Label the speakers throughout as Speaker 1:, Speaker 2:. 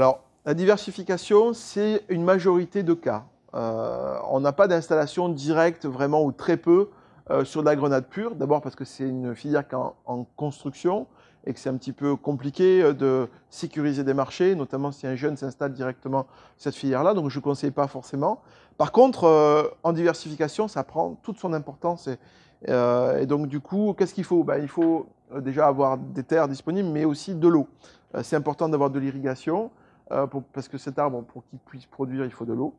Speaker 1: Alors, la diversification, c'est une majorité de cas. On n'a pas d'installation directe, vraiment, ou très peu, sur de la grenade pure. D'abord parce que c'est une filière qui est en construction et que c'est un petit peu compliqué de sécuriser des marchés, notamment si un jeune s'installe directement cette filière-là, donc je ne conseille pas forcément. Par contre, en diversification, ça prend toute son importance. Et donc, du coup, qu'est-ce qu'il faut? Il faut déjà avoir des terres disponibles, mais aussi de l'eau. C'est important d'avoir de l'irrigation. Parce que cet arbre, pour qu'il puisse produire, il faut de l'eau.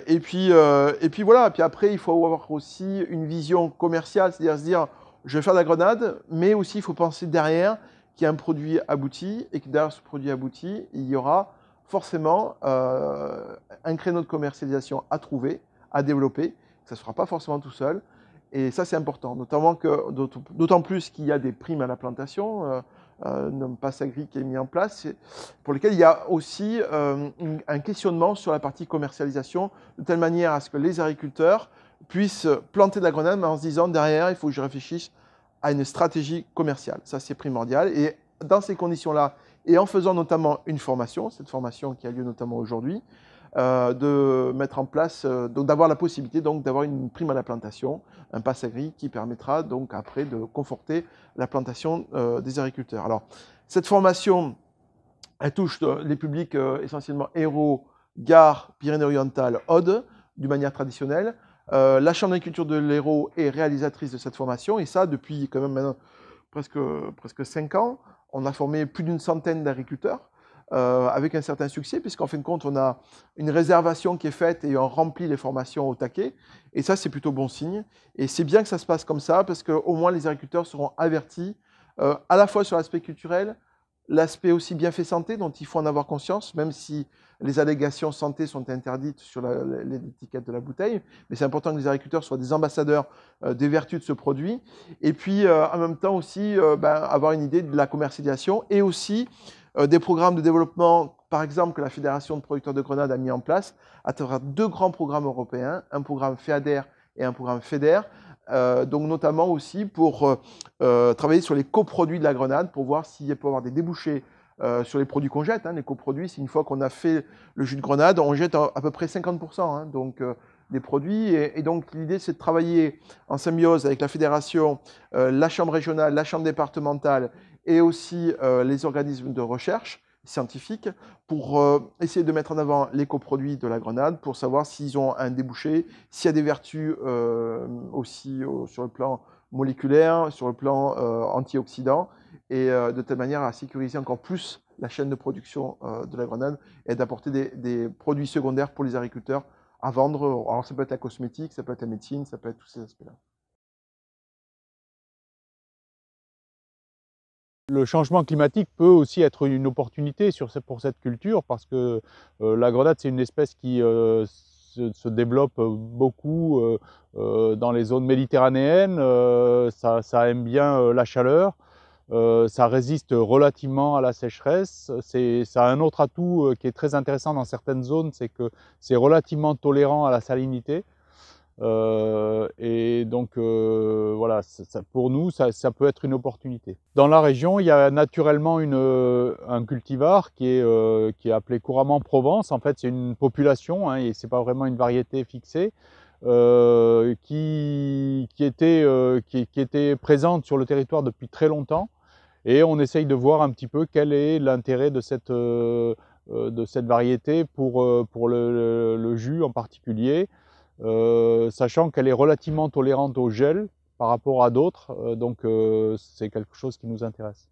Speaker 1: Et puis voilà, puis après, il faut avoir aussi une vision commerciale, c'est-à-dire se dire, je vais faire de la grenade, mais aussi il faut penser derrière qu'il y a un produit abouti, et que derrière ce produit abouti, il y aura forcément un créneau de commercialisation à trouver, à développer. Ça ne se fera pas forcément tout seul. Et ça, c'est important, notamment que, d'autant plus qu'il y a des primes à la plantation, un pass agri qui est mis en place, pour lequel il y a aussi un questionnement sur la partie commercialisation, de telle manière à ce que les agriculteurs puissent planter de la grenade, mais en se disant derrière, il faut que je réfléchisse à une stratégie commerciale. Ça, c'est primordial. Et dans ces conditions-là, et en faisant notamment une formation, cette formation qui a lieu notamment aujourd'hui, de mettre en place, donc d'avoir la possibilité donc d'avoir une prime à la plantation, un pass agri qui permettra donc après de conforter la plantation des agriculteurs. Alors, cette formation, elle touche les publics essentiellement Hérault, Gard, Pyrénées-Orientales, Aude, d'une manière traditionnelle. La Chambre d'agriculture de l'Hérault est réalisatrice de cette formation, et ça depuis quand même maintenant presque 5 ans. On a formé plus d'une centaine d'agriculteurs, avec un certain succès, puisqu'en fin de compte, on a une réservation qui est faite et on remplit les formations au taquet. Et ça, c'est plutôt bon signe. Et c'est bien que ça se passe comme ça, parce qu'au moins les agriculteurs seront avertis, à la fois sur l'aspect culturel, l'aspect aussi bienfait santé, dont il faut en avoir conscience, même si les allégations santé sont interdites sur l'étiquette de la bouteille. Mais c'est important que les agriculteurs soient des ambassadeurs des vertus de ce produit. Et puis, en même temps aussi, avoir une idée de la commercialisation et aussi des programmes de développement, par exemple, que la Fédération de producteurs de grenades a mis en place à travers 2 grands programmes européens, un programme FEADER et un programme FEDER, donc notamment aussi pour travailler sur les coproduits de la grenade, pour voir s'il peut y avoir des débouchés sur les produits qu'on jette. Les coproduits, c'est une fois qu'on a fait le jus de grenade, on jette à peu près 50%, donc des produits. Et donc l'idée, c'est de travailler en symbiose avec la fédération, la chambre régionale, la chambre départementale et aussi les organismes de recherche scientifiques pour essayer de mettre en avant les coproduits de la grenade, pour savoir s'ils ont un débouché, s'il y a des vertus aussi sur le plan moléculaire, sur le plan antioxydant, et de telle manière à sécuriser encore plus la chaîne de production de la grenade et d'apporter des produits secondaires pour les agriculteurs à vendre. Alors ça peut être la cosmétique, ça peut être la médecine, ça peut être tous ces aspects-là.
Speaker 2: Le changement climatique peut aussi être une opportunité pour cette culture parce que la grenade, c'est une espèce qui se développe beaucoup dans les zones méditerranéennes. Ça aime bien la chaleur, ça résiste relativement à la sécheresse. Ça a un autre atout qui est très intéressant dans certaines zones, c'est que c'est relativement tolérant à la salinité. Et donc voilà, pour nous, ça peut être une opportunité. Dans la région, il y a naturellement un cultivar qui est appelé couramment Provence. En fait, c'est une population, et c'est pas vraiment une variété fixée, qui était présente sur le territoire depuis très longtemps. Et on essaye de voir un petit peu quel est l'intérêt de cette variété pour le jus en particulier. Sachant qu'elle est relativement tolérante au gel par rapport à d'autres, donc c'est quelque chose qui nous intéresse.